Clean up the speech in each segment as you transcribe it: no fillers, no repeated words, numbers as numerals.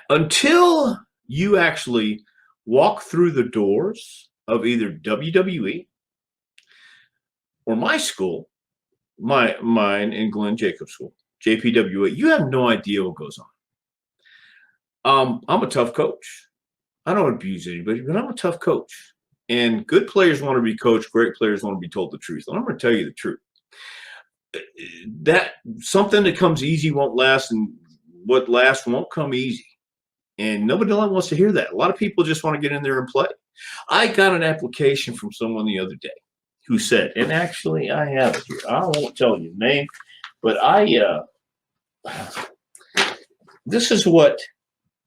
until you actually walk through the doors of either WWE or my school, mine in Glenn Jacobs School, JPWA, you have no idea what goes on. I'm a tough coach. I don't abuse anybody, but I'm a tough coach. And good players want to be coached. Great players want to be told the truth. And I'm going to tell you the truth. That something that comes easy won't last, and what lasts won't come easy. And nobody wants to hear that. A lot of people just want to get in there and play. I got an application from someone the other day who said, and actually I have it here. I won't tell you the name, but this is what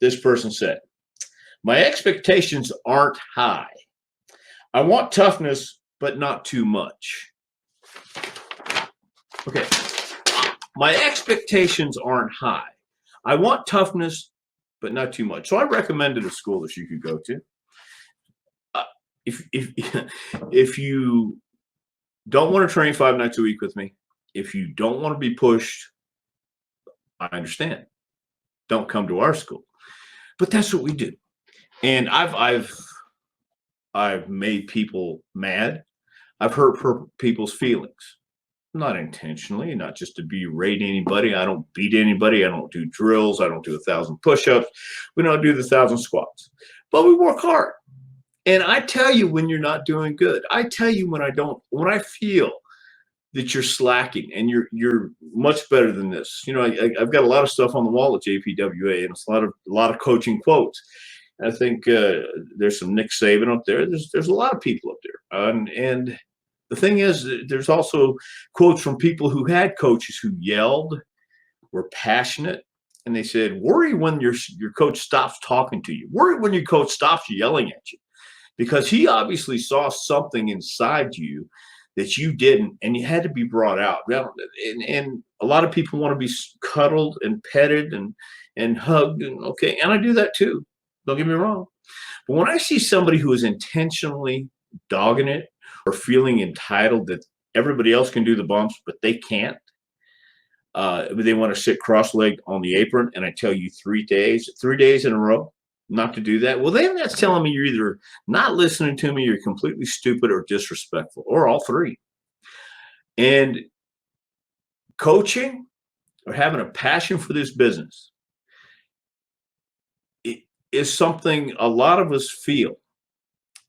this person said. My expectations aren't high. I want toughness, but not too much. Okay. My expectations aren't high. I want toughness, but not too much. So I recommended a school that you could go to. If you don't want to train 5 nights a week with me, if you don't want to be pushed, I understand. Don't come to our school. But that's what we do. And I've made people mad. I've hurt people's feelings. Not intentionally, not just to berate anybody. I don't beat anybody. I don't do drills. I don't do 1,000 push-ups. We don't do the 1,000 squats. But we work hard. And I tell you when you're not doing good. I tell you when I feel that you're slacking and you're much better than this. You know, I've got a lot of stuff on the wall at JPWA, and it's a lot of coaching quotes. I think there's some Nick Saban up there. There's a lot of people up there, and the thing is, there's also quotes from people who had coaches who yelled, were passionate, and they said, "Worry when your coach stops talking to you. Worry when your coach stops yelling at you," because he obviously saw something inside you that you didn't, and you had to be brought out. And a lot of people want to be cuddled and petted and hugged, and okay, and I do that too. Don't get me wrong. But when I see somebody who is intentionally dogging it or feeling entitled that everybody else can do the bumps, but they can't, they want to sit cross-legged on the apron, and I tell you 3 days in a row not to do that, well, then that's telling me you're either not listening to me, you're completely stupid or disrespectful, or all three. And coaching or having a passion for this business is something a lot of us feel.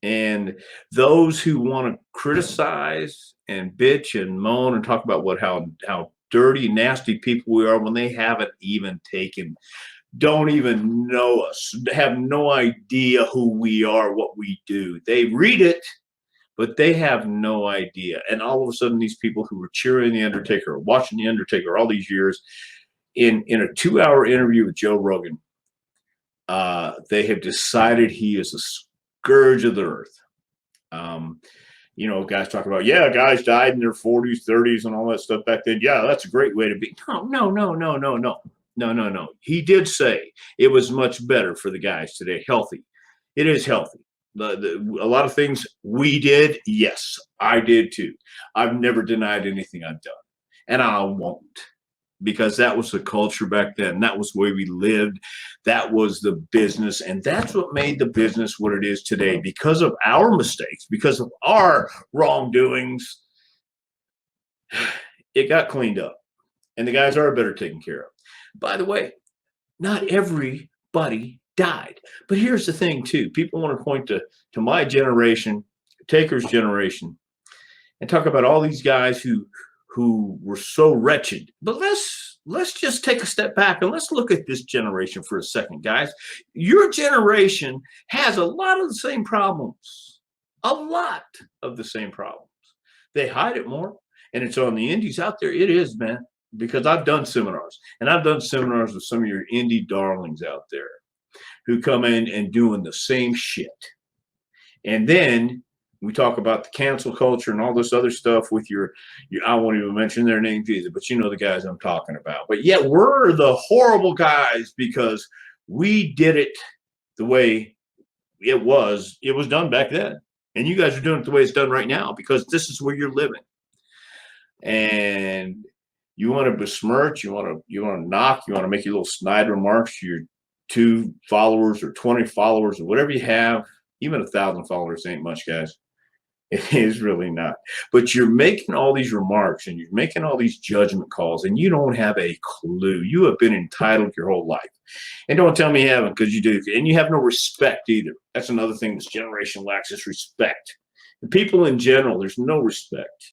And those who want to criticize and bitch and moan and talk about how dirty, nasty people we are when they haven't even don't even know us, have no idea who we are, what we do. They read it, but they have no idea. And all of a sudden, these people who were cheering The Undertaker or watching The Undertaker all these years, in a 2-hour interview with Joe Rogan, they have decided he is a scourge of the earth. You know, guys talk about, yeah, guys died in their 40s, 30s, and all that stuff back then. Yeah, that's a great way to be. No. He did say it was much better for the guys today. Healthy. It is healthy. A lot of things we did, yes, I did too. I've never denied anything I've done, and I won't, because that was the culture back then. That was the way we lived. That was the business, and that's what made the business what it is today. Because of our mistakes, because of our wrongdoings, it got cleaned up, and the guys are better taken care of. By the way, not everybody died. But here's the thing, too. People want to point to my generation, Taker's generation, and talk about all these guys who were so wretched. But let's just take a step back and let's look at this generation for a second, guys. Your generation has a lot of the same problems. A lot of the same problems. They hide it more, and it's on the indies out there. It is, man. Because I've done seminars, and I've done seminars with some of your indie darlings out there who come in and doing the same shit. And then we talk about the cancel culture and all this other stuff with your I won't even mention their names either, but you know the guys I'm talking about. But yet we're the horrible guys because we did it the way it was done back then. And you guys are doing it the way it's done right now because this is where you're living. And you want to besmirch, you want to knock, you want to make your little snide remarks to two followers or 20 followers or whatever you have. Even 1,000 followers ain't much, guys. It is really not. But you're making all these remarks and you're making all these judgment calls, and you don't have a clue. You have been entitled your whole life. And don't tell me you haven't, because you do. And you have no respect either. That's another thing this generation lacks, is respect. And people in general, there's no respect.